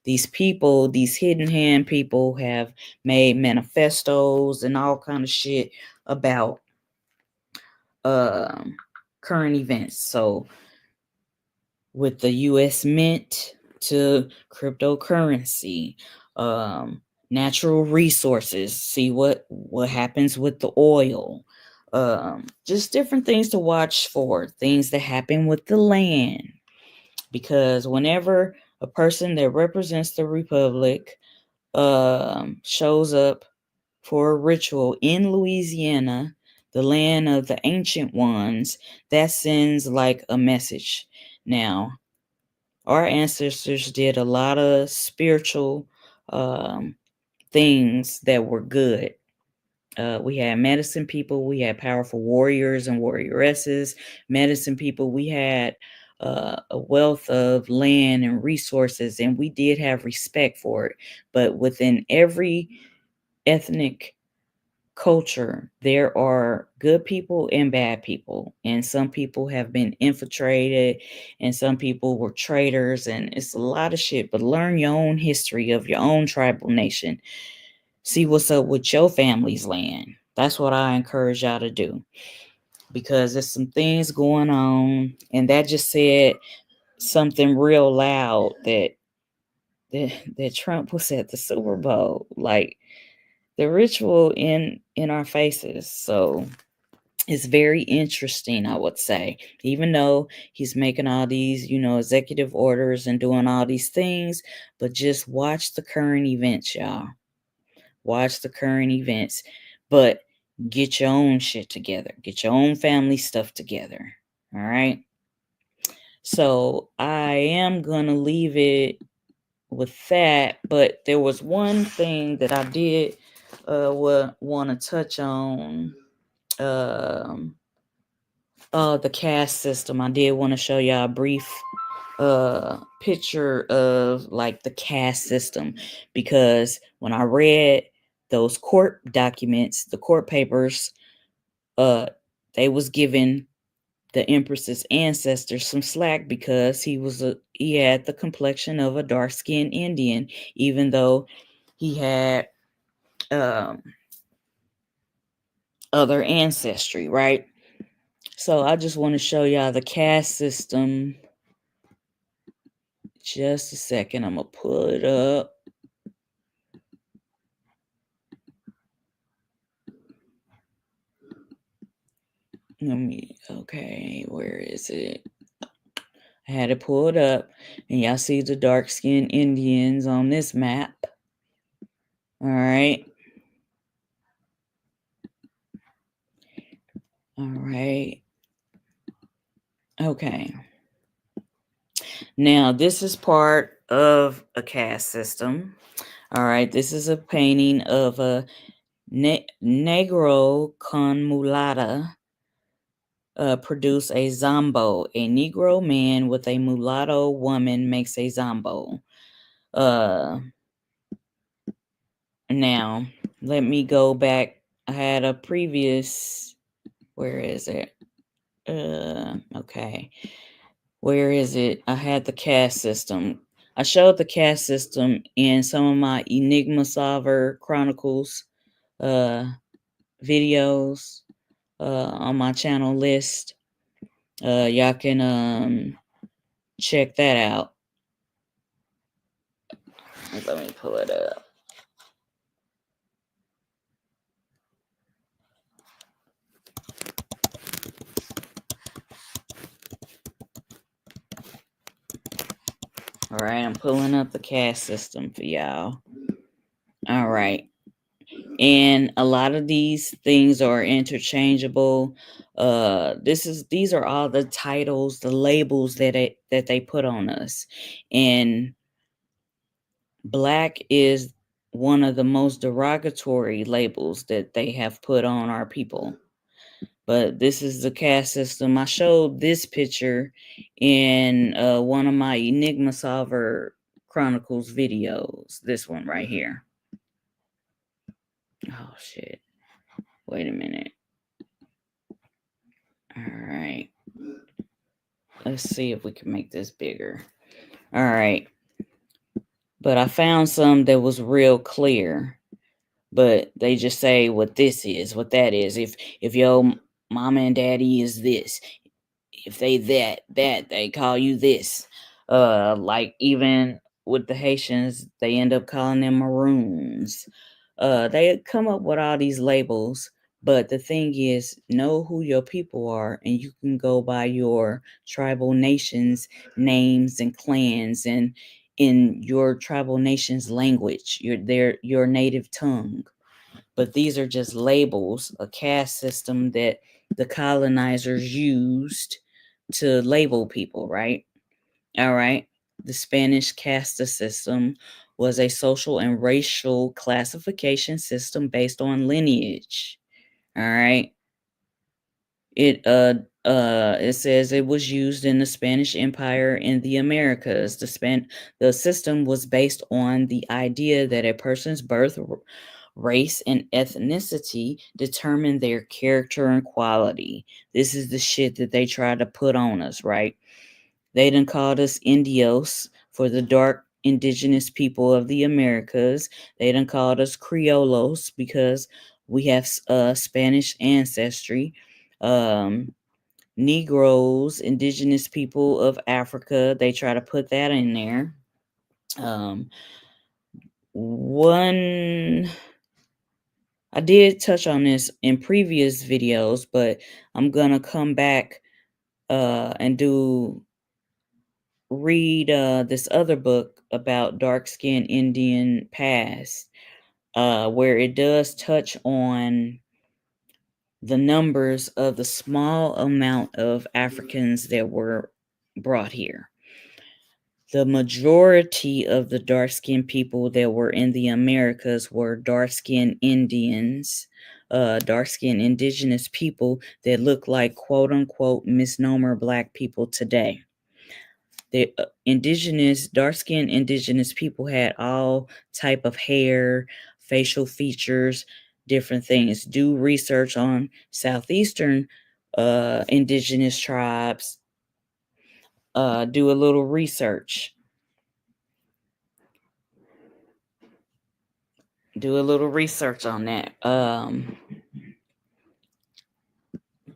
These people, these hidden hand people, have made manifestos and all kind of shit about current events. So with the U.S. Mint to cryptocurrency, natural resources, see what happens with the oil, just different things to watch for, things that happen with the land. Because whenever a person that represents the Republic shows up for a ritual in Louisiana, the land of the ancient ones, that sends like a message. Now, our ancestors did a lot of spiritual things that were good. We had medicine people, we had powerful warriors and warrioresses. Medicine people, we had a wealth of land and resources, and we did have respect for it. But within every ethnic culture, there are good people and bad people, and some people have been infiltrated and some people were traitors, and it's a lot of shit. But learn your own history of your own tribal nation. See what's up with your family's land. That's what I encourage y'all to do, because there's some things going on. And that just said something real loud that Trump was at the Super Bowl. Like, the ritual in our faces. So It's very interesting, I would say, even though he's making all these, executive orders and doing all these things, but just watch the current events, y'all. Watch the current events, but get your own shit together. Get your own family stuff together. All right. So I am going to leave it with that, but there was one thing that I did want to touch on. The caste system. I did want to show y'all a brief picture of like the caste system, because when I read those court documents, the court papers, they was giving the Empress's ancestor some slack because he had the complexion of a dark-skinned Indian, even though he had other ancestry, right? So I just want to show y'all the caste system. Just a second, I'm gonna pull it up. Okay, where is it? I had it pulled up, and y'all see the dark-skinned Indians on this map. All right. All right. Okay. Now, this is part of a caste system. All right. This is a painting of a Negro con mulata produce a zombo. A Negro man with a mulatto woman makes a zombo. Now, let me go back. I had a previous. Where is it? Okay. Where is it? I had the caste system. I showed the caste system in some of my Enigma Solver Chronicles videos on my channel list. Y'all can check that out. Let me pull it up. All right, I'm pulling up the caste system for y'all. All right. And a lot of these things are interchangeable. These are all the titles, the labels that they put on us. And black is one of the most derogatory labels that they have put on our people. But this is the caste system. I showed this picture in one of my Enigma Solver Chronicles videos. This one right here. Oh, shit. Wait a minute. All right. Let's see if we can make this bigger. All right. But I found some that was real clear. But they just say what this is, what that is. If your mama and daddy is this, if they that, they call you this. Like even with the Haitians, they end up calling them maroons. They come up with all these labels, but the thing is, know who your people are, and you can go by your tribal nations names and clans, and in your tribal nation's language, your native tongue. But these are just labels, a caste system that the colonizers used to label people, right? All right. The Spanish caste system was a social and racial classification system based on lineage. All right. It says it was used in the Spanish Empire in the Americas. The system was based on the idea that a person's birth, race, and ethnicity determine their character and quality. This is the shit that they try to put on us, right? They done called us Indios for the dark indigenous people of the Americas. They done called us Criollos because we have Spanish ancestry. Negroes, indigenous people of Africa, they try to put that in there. One I did touch on this in previous videos, but I'm gonna come back and read this other book about dark-skinned Indian past, where it does touch on the numbers of the small amount of Africans that were brought here. The majority of the dark-skinned people that were in the Americas were dark-skinned Indians, dark-skinned indigenous people that look like quote-unquote misnomer black people today. The dark-skinned indigenous people had all type of hair, facial features, different things. Do research on southeastern indigenous tribes. Do a little research. Do a little research on that.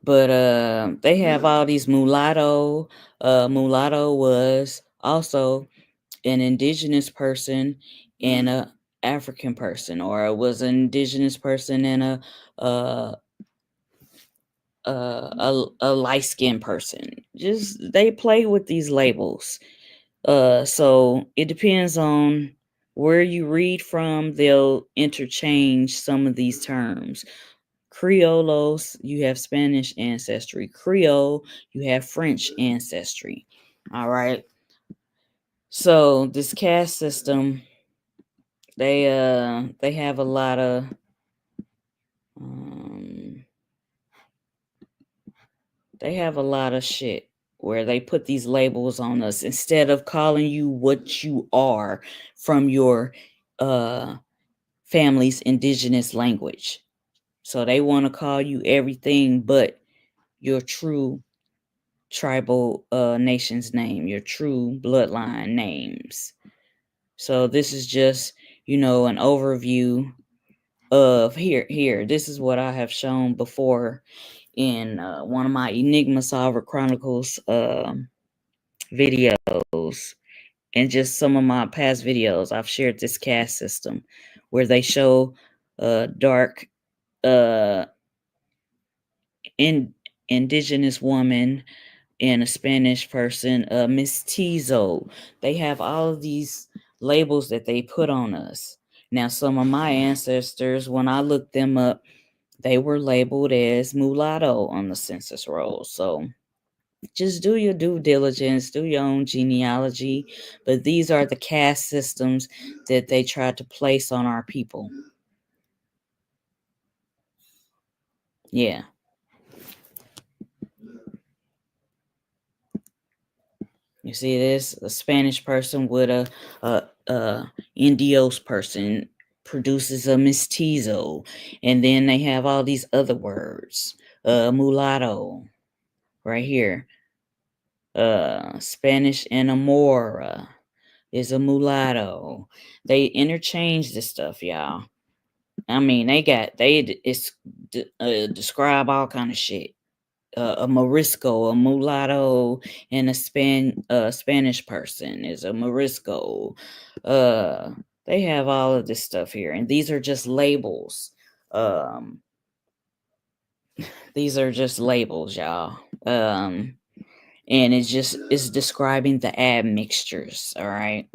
But they have all these mulatto. Mulatto was also an indigenous person and a African person, or it was an indigenous person and a light-skinned person. Just they play with these labels. So it depends on where you read from. They'll interchange some of these terms. Criollos, you have Spanish ancestry. Creole, you have French ancestry. All right. So this caste system, they have a lot of shit where they put these labels on us instead of calling you what you are from your family's indigenous language. So they want to call you everything but your true tribal nation's name, your true bloodline names. So this is just, an overview of here. This is what I have shown before in one of my Enigma Solver Chronicles videos, and just some of my past videos. I've shared this caste system where they show dark indigenous woman and a Spanish person, mestizo. They have all of these labels that they put on us. Now, some of my ancestors, when I looked them up, they were labeled as mulatto on the census rolls. So just do your due diligence, do your own genealogy. But these are the caste systems that they tried to place on our people. Yeah. You see this? A Spanish person with a Indios person produces a mestizo. And then they have all these other words. Mulatto. Right here. Spanish enamora is a mulatto. They interchange this stuff, y'all. I mean, describe all kind of shit. A Morisco, a mulatto, and a Spanish person is a Morisco. They have all of this stuff here, and these are just labels. These are just labels, y'all. And it's describing the admixtures. All right.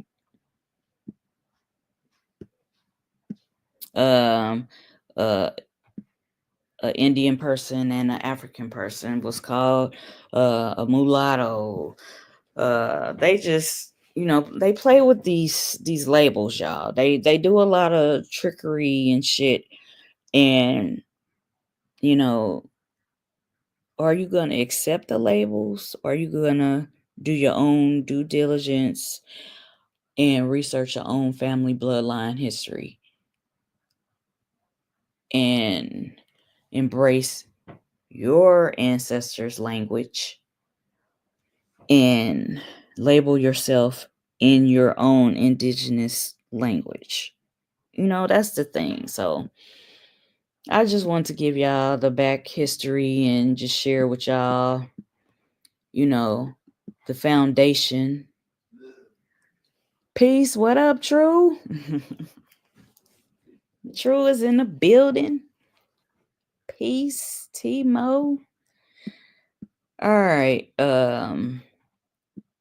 An Indian person and an African person was called a mulatto. They just, they play with these labels, y'all. They do a lot of trickery and shit. And are you gonna accept the labels? Are you gonna do your own due diligence and research your own family bloodline history and embrace your ancestors' language and label yourself in your own indigenous language? That's the thing. So I just want to give y'all the back history and just share with y'all, the foundation. Peace. What up, True? True is in the building. Peace, Timo. All right. I'm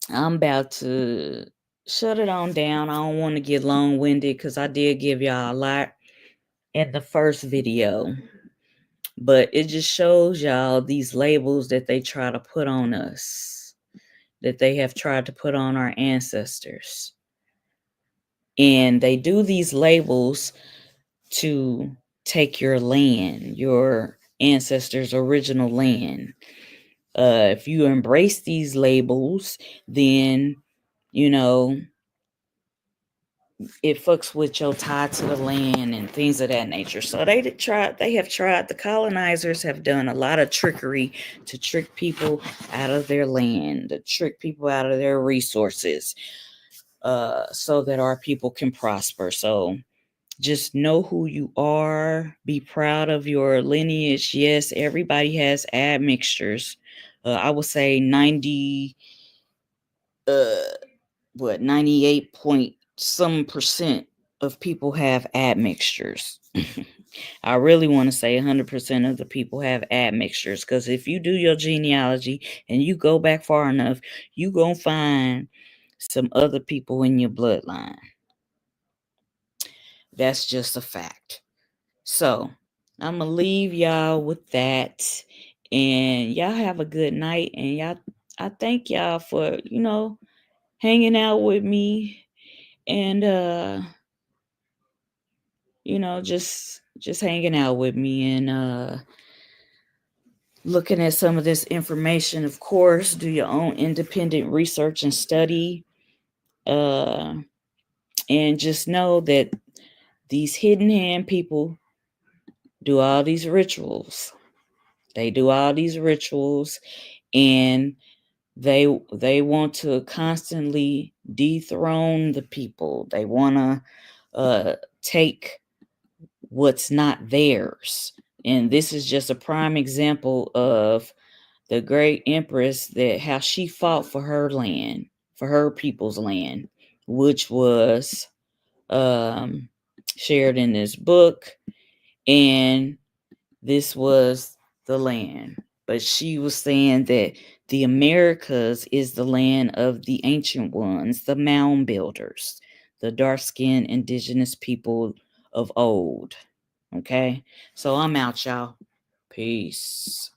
about to shut it on down. I don't want to get long-winded because I did give y'all a lot in the first video. But it just shows y'all these labels that they try to put on us, that they have tried to put on our ancestors. And they do these labels to take your land, your ancestors' original land. If you embrace these labels, then, you know, it fucks with your tie to the land and things of that nature. So they have tried, the colonizers have done a lot of trickery to trick people out of their land, to trick people out of their resources, so that our people can prosper. So just know who you are. Be proud of your lineage. Yes, everybody has admixtures. I would say 98 point some percent of people have admixtures. I really want to say 100% of the people have admixtures, because if you do your genealogy and you go back far enough, you gonna find some other people in your bloodline. That's just a fact. So I'm gonna leave y'all with that, and y'all have a good night. And I thank y'all for hanging out with me, and just hanging out with me, and looking at some of this information. Of course, do your own independent research and study, and just know that these hidden hand people do all these rituals. They do all these rituals, and they want to constantly dethrone the people. They want to take what's not theirs. And this is just a prime example of the great Empress, that how she fought for her land, for her people's land, which was shared in this book. And this was the land. But she was saying that the Americas is the land of the ancient ones, the mound builders, the dark-skinned indigenous people of old. Okay? So I'm out, y'all. Peace.